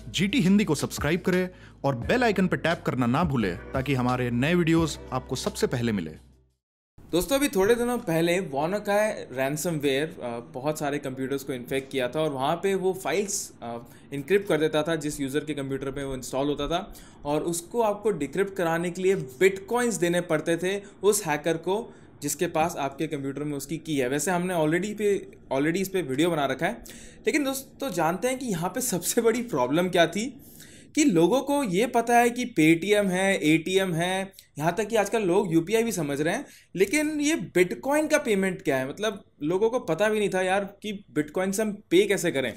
GT Hindi को subscribe करें और बेल आइकन पर टैप करना ना भूलें ताकि हमारे नए वीडियोस आपको सबसे पहले मिले। दोस्तों अभी थोड़े दिनों पहले WannaCry रैंसमवेयर बहुत सारे कंप्यूटर्स को इन्फेक्ट किया था और वहाँ पे वो फाइल्स इनक्रिप्ट कर देता था जिस यूज़र के कंप्यूटर पे वो इंस्टॉल होता था, और उसको आपको डिक्रिप्ट कराने के लिए बिटकॉइंस देने पड़ते थे उस हैकर को जिसके पास आपके कंप्यूटर में उसकी की है। वैसे हमने ऑलरेडी इस पर वीडियो बना रखा है, लेकिन दोस्तों जानते हैं कि यहाँ पर सबसे बड़ी प्रॉब्लम क्या थी कि लोगों को ये पता है कि पेटीएम है, एटीएम है, यहाँ तक कि आजकल लोग यूपीआई भी समझ रहे हैं, लेकिन ये बिटकॉइन का पेमेंट क्या है, मतलब लोगों को पता भी नहीं था यार कि बिटकॉइन से हम पे कैसे करें।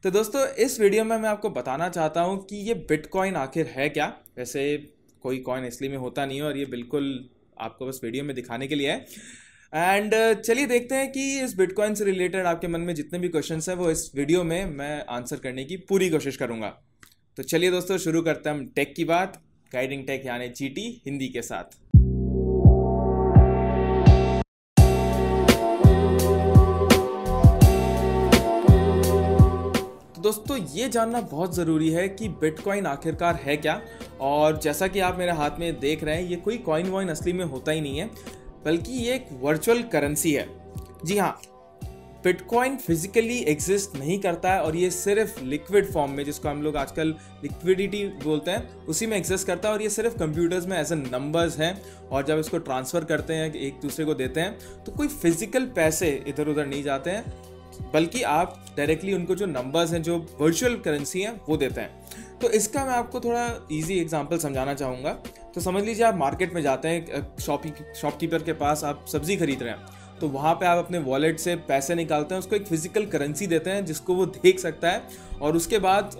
तो दोस्तों इस वीडियो में मैं आपको बताना चाहता हूँ कि ये बिटकॉइन आखिर है क्या। वैसे कोई कॉइन असली में होता नहीं है और ये बिल्कुल आपको बस वीडियो में दिखाने के लिए है। एंड चलिए देखते हैं कि इस बिटकॉइन से रिलेटेड आपके मन में जितने भी क्वेश्चंस हैं वो इस वीडियो में मैं आंसर करने की पूरी कोशिश करूँगा। तो चलिए दोस्तों शुरू करते हैं हम टेक की बात, गाइडिंग टेक यानी जीटी हिंदी के साथ। तो दोस्तों ये जानना बहुत ज़रूरी है कि बिटकॉइन आखिरकार है क्या। और जैसा कि आप मेरे हाथ में देख रहे हैं, ये कोई कॉइन वॉइन असली में होता ही नहीं है, बल्कि ये एक वर्चुअल करेंसी है। जी हाँ, बिटकॉइन फिजिकली एग्जिस्ट नहीं करता है और ये सिर्फ लिक्विड फॉर्म में, जिसको हम लोग आजकल लिक्विडिटी बोलते हैं, उसी में एग्जिस्ट करता है। और ये सिर्फ कंप्यूटर्स में एज ए नंबर्स हैं, और जब इसको ट्रांसफ़र करते हैं एक दूसरे को देते हैं तो कोई फिजिकल पैसे इधर उधर नहीं जाते हैं, बल्कि आप डायरेक्टली उनको जो नंबर्स हैं, जो वर्चुअल करेंसी हैं, वो देते हैं। तो इसका मैं आपको थोड़ा ईजी एग्जांपल समझाना चाहूँगा। तो समझ लीजिए आप मार्केट में जाते हैं, शॉपकीपर के पास आप सब्ज़ी खरीद रहे हैं, तो वहाँ पे आप अपने वॉलेट से पैसे निकालते हैं, उसको एक फिजिकल करेंसी देते हैं जिसको वो देख सकता है, और उसके बाद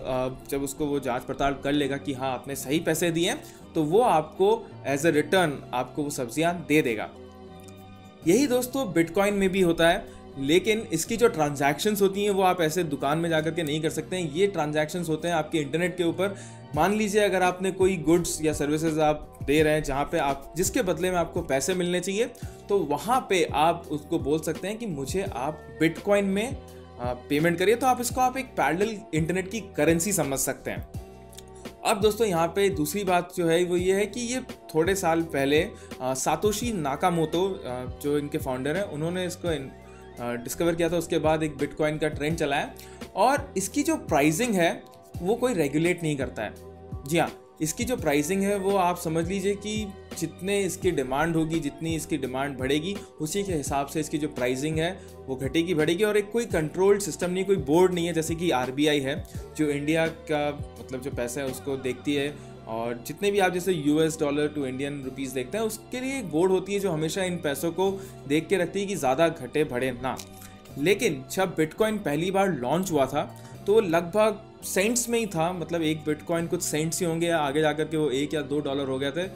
जब उसको वो जांच पड़ताल कर लेगा कि हाँ आपने सही पैसे दिए हैं, तो वो आपको एज ए रिटर्न आपको वो सब्जियाँ दे देगा। यही दोस्तों बिटकॉइन में भी होता है, लेकिन इसकी जो ट्रांजैक्शंस होती हैं वो आप ऐसे दुकान में जाकर के नहीं कर सकते हैं। ये ट्रांजैक्शंस होते हैं आपके इंटरनेट के ऊपर। मान लीजिए अगर आपने कोई गुड्स या सर्विसेज आप दे रहे हैं जहाँ पे आप जिसके बदले में आपको पैसे मिलने चाहिए, तो वहाँ पे आप उसको बोल सकते हैं कि मुझे आप बिटकॉइन में पेमेंट करिए। तो आप एक पैरेलल इंटरनेट की करेंसी समझ सकते हैं। अब दोस्तों यहाँ पे दूसरी बात जो है वो ये है कि ये थोड़े साल पहले सातोशी नाकामोटो जो इनके फाउंडर हैं, उन्होंने इसको डिस्कवर किया था। उसके बाद एक बिटकॉइन का ट्रेंड चला है, और इसकी जो प्राइसिंग है वो कोई रेगुलेट नहीं करता है। जी हाँ, इसकी जो प्राइसिंग है वो आप समझ लीजिए कि जितने इसकी डिमांड होगी, जितनी इसकी डिमांड बढ़ेगी, उसी के हिसाब से इसकी जो प्राइसिंग है वो घटेगी बढ़ेगी। और एक कोई कंट्रोल्ड सिस्टम नहीं, कोई बोर्ड नहीं है, जैसे कि आरबीआई है जो इंडिया का मतलब जो पैसा है उसको देखती है, और जितने भी आप जैसे US dollar to Indian rupees देखते हैं उसके लिए एक बोर्ड होती है जो हमेशा इन पैसों को देख के रखती है कि ज़्यादा घटे बढ़े ना। लेकिन जब बिटकॉइन पहली बार लॉन्च हुआ था तो लगभग सेंट्स में ही था, मतलब एक बिटकॉइन कुछ सेंट्स ही होंगे, आगे जाकर के वो $1 या $2 हो गए थे।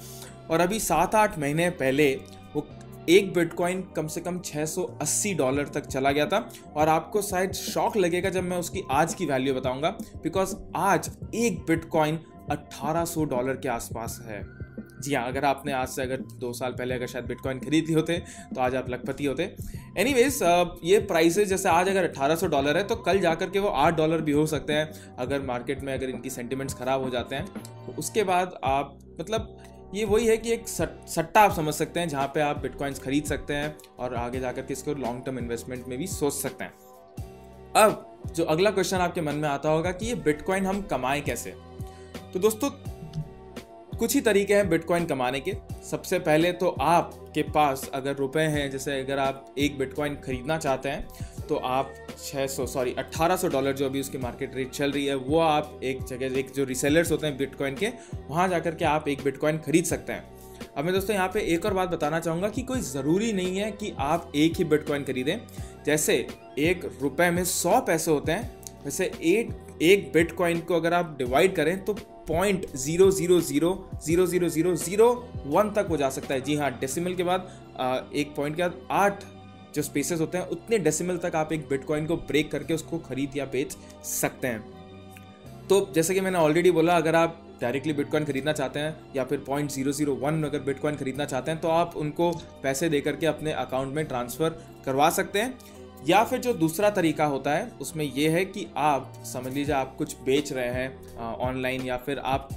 और अभी 7-8 महीने पहले वो एक बिटकॉइन कम से कम $680 तक चला गया था। और आपको शायद शॉक लगेगा जब मैं उसकी आज की वैल्यू बताऊंगा, बिकॉज आज एक बिटकॉइन $1800 के आसपास है। जी हाँ, अगर आपने आज से अगर 2 साल पहले अगर शायद बिटकॉइन खरीद ली होते तो आज आप लखपति होते। एनीवेज ये प्राइसेस जैसे आज अगर $1800 है तो कल जाकर के वो $8 भी हो सकते हैं, अगर मार्केट में अगर इनकी सेंटिमेंट्स ख़राब हो जाते हैं। तो उसके बाद आप मतलब ये वही है कि एक सट्टा आप समझ सकते हैं जहाँ पे आप बिटकॉइंस खरीद सकते हैं और आगे जाकर के इसको लॉन्ग टर्म इन्वेस्टमेंट में भी सोच सकते हैं। अब जो अगला क्वेश्चन आपके मन में आता होगा कि ये बिटकॉइन हम कमाएं कैसे। तो दोस्तों कुछ ही तरीके हैं बिटकॉइन कमाने के। सबसे पहले तो आपके पास अगर रुपए हैं, जैसे अगर आप एक बिटकॉइन खरीदना चाहते हैं तो आप $1800 जो अभी उसकी मार्केट रेट चल रही है, वो आप एक जगह, एक जो रिसेलर्स होते हैं बिटकॉइन के, वहाँ जाकर के आप एक बिटकॉइन खरीद सकते हैं। अब मैं दोस्तों यहाँ पे एक और बात बताना चाहूँगा कि कोई ज़रूरी नहीं है कि आप एक ही बिटकॉइन खरीदें। जैसे $1 में 100 पैसे होते हैं, वैसे एक बिटकॉइन को अगर आप डिवाइड करें तो 0.0000001 तक हो जा सकता है। जी हाँ, डेसिमल के बाद एक पॉइंट के बाद 8 जो स्पेसेस होते हैं उतने डेसिमल तक आप एक बिटकॉइन को ब्रेक करके उसको खरीद या बेच सकते हैं। तो जैसे कि मैंने ऑलरेडी बोला, अगर आप डायरेक्टली बिटकॉइन खरीदना चाहते हैं या फिर 0.001 अगर बिटकॉइन खरीदना चाहते हैं तो आप उनको पैसे दे करके अपने अकाउंट में ट्रांसफ़र करवा सकते हैं। या फिर जो दूसरा तरीका होता है उसमें ये है कि आप समझ लीजिए आप कुछ बेच रहे हैं ऑनलाइन, या फिर आप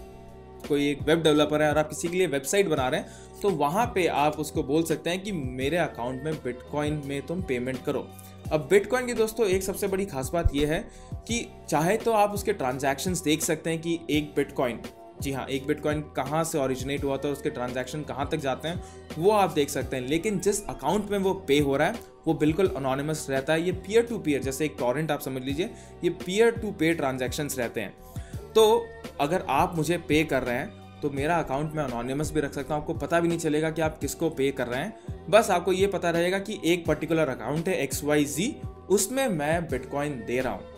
कोई एक वेब डेवलपर है और आप किसी के लिए वेबसाइट बना रहे हैं, तो वहाँ पे आप उसको बोल सकते हैं कि मेरे अकाउंट में बिटकॉइन में तुम पेमेंट करो। अब बिटकॉइन की दोस्तों एक सबसे बड़ी खास बात यह है कि चाहे तो आप उसके ट्रांजैक्शंस देख सकते हैं कि एक बिटकॉइन, जी हाँ, एक बिटकॉइन कहाँ से ओरिजिनेट हुआ था, उसके ट्रांजैक्शन कहाँ तक जाते हैं वो आप देख सकते हैं। लेकिन जिस अकाउंट में वो पे हो रहा है वो बिल्कुल अनोनिमस रहता है। ये पीयर टू पीयर, जैसे एक टॉरेंट आप समझ लीजिए, ये पीयर टू पेयर ट्रांजैक्शंस रहते हैं। तो अगर आप मुझे पे कर रहे हैं तो मेरा अकाउंट में अनोनिमस भी रख सकता हूँ, आपको पता भी नहीं चलेगा कि आप किसको पे कर रहे हैं। बस आपको ये पता रहेगा कि एक पर्टिकुलर अकाउंट है XYZ, उसमें मैं बिटकॉइन दे रहा हूँ।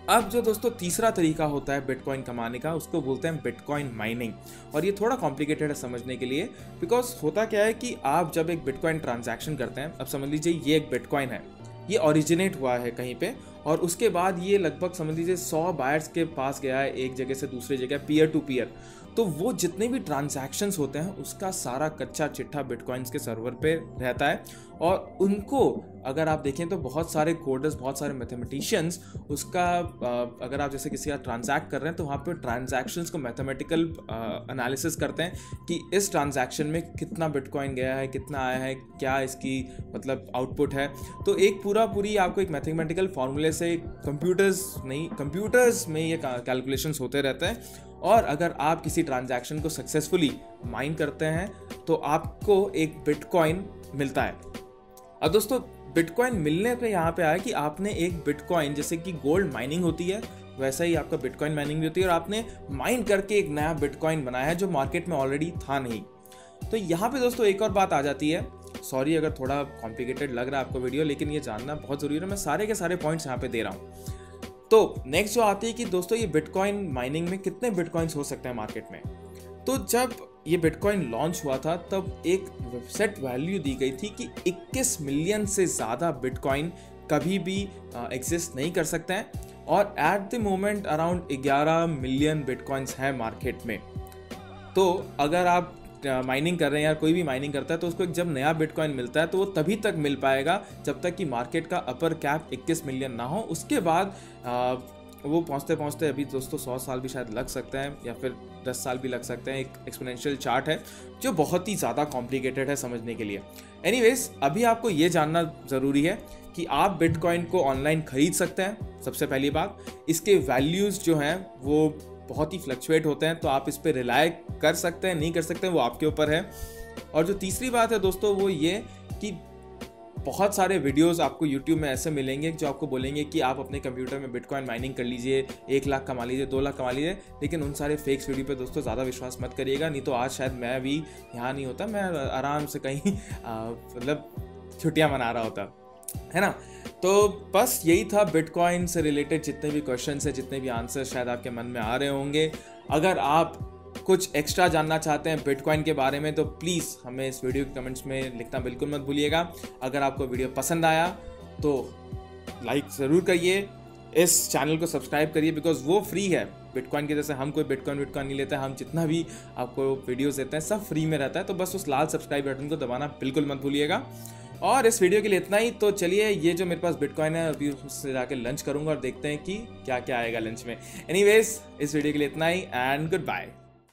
अब जो दोस्तों तीसरा तरीका होता है बिटकॉइन कमाने का, उसको बोलते हैं बिटकॉइन माइनिंग। और ये थोड़ा कॉम्प्लिकेटेड है समझने के लिए, बिकॉज होता क्या है कि आप जब एक बिटकॉइन ट्रांजैक्शन करते हैं, अब समझ लीजिए ये एक बिटकॉइन है, ये ओरिजिनेट हुआ है कहीं पे, और उसके बाद ये लगभग समझ लीजिए 100 बायर्स के पास गया है एक जगह से दूसरी जगह, पीयर टू पीयर। तो वो जितने भी ट्रांजैक्शंस होते हैं उसका सारा कच्चा चिट्ठा बिटकॉइंस के सर्वर पे रहता है। और उनको अगर आप देखें तो बहुत सारे कोडर्स, बहुत सारे मैथमेटिशियंस उसका अगर आप जैसे किसी का ट्रांजैक्ट कर रहे हैं तो वहाँ पे ट्रांजैक्शंस को मैथमेटिकल एनालिसिस करते हैं कि इस ट्रांजैक्शन में कितना बिटकॉइन गया है, कितना आया है, क्या इसकी मतलब आउटपुट है। तो एक पूरी आपको एक मैथमेटिकल फॉर्मूले से कंप्यूटर्स में ये कैलकुलेशंस होते रहते हैं। और अगर आप किसी ट्रांजैक्शन को सक्सेसफुली माइन करते हैं तो आपको एक बिटकॉइन मिलता है। अब दोस्तों बिटकॉइन मिलने पे यहाँ पे आया कि आपने एक बिटकॉइन, जैसे कि गोल्ड माइनिंग होती है वैसा ही आपका बिटकॉइन माइनिंग भी होती है, और आपने माइन करके एक नया बिटकॉइन बनाया है जो मार्केट में ऑलरेडी था नहीं। तो यहाँ पे दोस्तों एक और बात आ जाती है, सॉरी अगर थोड़ा कॉम्प्लिकेटेड लग रहा है आपको वीडियो, लेकिन ये जानना बहुत ज़रूरी है, मैं सारे के सारे पॉइंट्स यहाँ पे दे रहा हूँ। तो नेक्स्ट जो आती है कि दोस्तों ये बिटकॉइन माइनिंग में कितने बिटकॉइंस हो सकते हैं मार्केट में। तो जब ये बिटकॉइन लॉन्च हुआ था तब एक वेबसाइट वैल्यू दी गई थी कि 21 मिलियन से ज़्यादा बिटकॉइन कभी भी एग्जिस्ट नहीं कर सकते हैं, और at the moment around 11 million bitcoins हैं मार्केट में। तो अगर आप माइनिंग कर रहे हैं या कोई भी माइनिंग करता है तो उसको जब नया बिटकॉइन मिलता है तो वो तभी तक मिल पाएगा जब तक कि मार्केट का अपर कैप 21 मिलियन ना हो। उसके बाद वो पहुँचते पहुँचते अभी दोस्तों 100 साल भी शायद लग सकते हैं या फिर 10 साल भी लग सकते हैं। एक एक्सपोनेंशियल चार्ट है जो बहुत ही ज़्यादा कॉम्प्लिकेटेड है समझने के लिए। एनीवेज अभी आपको ये जानना ज़रूरी है कि आप बिटकॉइन को ऑनलाइन खरीद सकते हैं। सबसे पहली बात, इसके वैल्यूज़ जो हैं वो बहुत ही फ्लक्चुएट होते हैं, तो आप इस पर रिलाय कर सकते हैं, नहीं कर सकते हैं, वो आपके ऊपर है। और जो तीसरी बात है दोस्तों वो ये कि बहुत सारे वीडियोस आपको YouTube में ऐसे मिलेंगे जो आपको बोलेंगे कि आप अपने कंप्यूटर में बिटकॉइन माइनिंग कर लीजिए, 1 लाख कमा लीजिए, 2 लाख कमा लीजिए। लेकिन उन सारे फेक्स वीडियो पे दोस्तों ज़्यादा विश्वास मत करिएगा, नहीं तो आज शायद मैं भी यहाँ नहीं होता, मैं आराम से कहीं मतलब छुट्टियाँ मना रहा होता, है ना। तो बस यही था बिटकॉइन से रिलेटेड जितने भी क्वेश्चंस हैं, जितने भी आंसर शायद आपके मन में आ रहे होंगे। अगर आप कुछ एक्स्ट्रा जानना चाहते हैं बिटकॉइन के बारे में तो प्लीज़ हमें इस वीडियो के कमेंट्स में लिखना बिल्कुल मत भूलिएगा। अगर आपको वीडियो पसंद आया तो लाइक ज़रूर करिए, इस चैनल को सब्सक्राइब करिए, बिकॉज वो फ्री है। बिटकॉइन के जैसे हम कोई बिटकॉइन नहीं लेते हैं, हम जितना भी आपको वीडियोस देते हैं सब फ्री में रहता है। तो बस उस लाल सब्सक्राइब बटन को दबाना बिल्कुल मत भूलिएगा। और इस वीडियो के लिए इतना ही। तो चलिए, ये जो मेरे पास बिटकॉइन है अभी उससे जाके लंच करूंगा और देखते हैं कि क्या क्या आएगा लंच में। एनीवेज इस वीडियो के लिए इतना ही एंड गुड बाय।